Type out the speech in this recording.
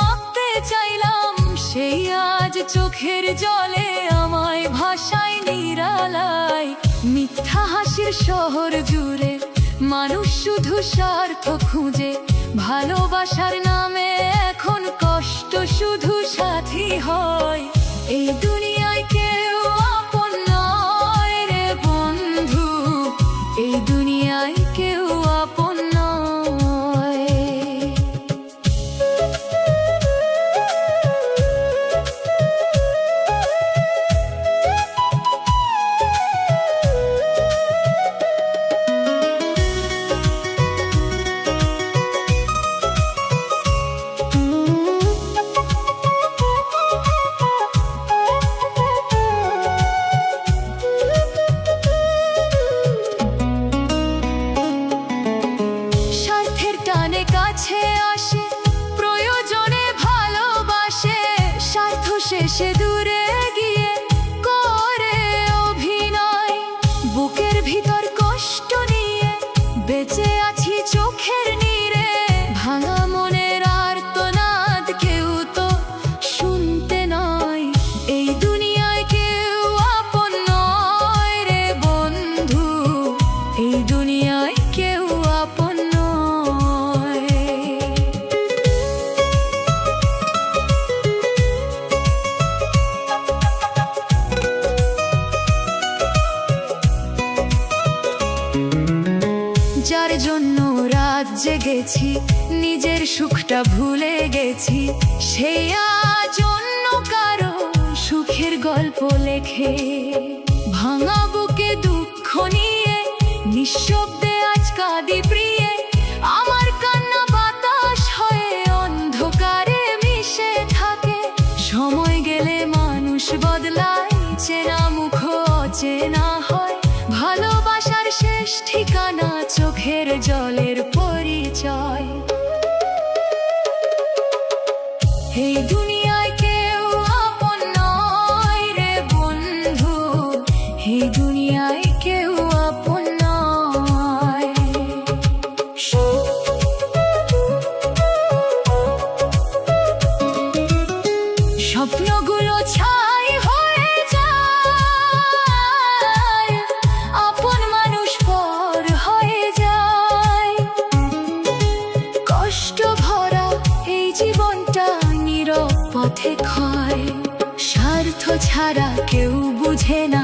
আঁকতে চাইলাম, সেই আজ চোখের জলে আমায় ভাষায় নিরালায়। মিথ্যা হাসির শহর জুড়ে মানুষ শুধু স্বার্থ খুঁজে, ভালোবাসার নামে এখন কষ্ট শুধু সাথী হয়। এই দুনিয়ায় কেউ আপন নয় রে বন্ধু, এই দুনিয়ায় কেউ আপন নয়। কাছে আসে, প্রয়োজনে ভালোবাসে, স্বার্থ শেষে দূরে গিয়ে করে অভিনয়। বুকের ভিতর কষ্ট নিয়ে বেঁচে আছি চোখের নীরে, ভাঙা মনের আর্তনাদ কেউ তো শুনতে নয়। এই দুনিয়ায় কেউ আপন নয় রে বন্ধু, এই দুনিয়ায় কেউ আপন নয়। যার জন্য রাত জেগেছি, নিজের সুখটা ভুলে গেছি, সেই আজ অন্য কারো সুখের গল্প লেখে। ভাঙা বুকে দুঃখ নিয়ে নিঃশব্দে আজ কাঁদি প্রিয়ে, আমার কান্না বাতাস হয়ে অন্ধকারে মিশে থাকে। সময় গেলে মানুষ বদলায়, চেনা মুখ অচেনা হয়, ভালোবাসার শেষ ঠিকানা চোখের জলের পরিচয়। এই দুনিয়ায় কেউ আপন নয় রে বন্ধু, এই দুনিয়ায় কেউ আপন নয়। স্বপ্নগুলো ছাই হয়ে যায়, আপন মানুষ পর হয়ে যায়। কষ্ট ভরা এই জীবনটা নীরব পথে ক্ষয়, স্বার্থ ছাড়া কেউ বুঝে না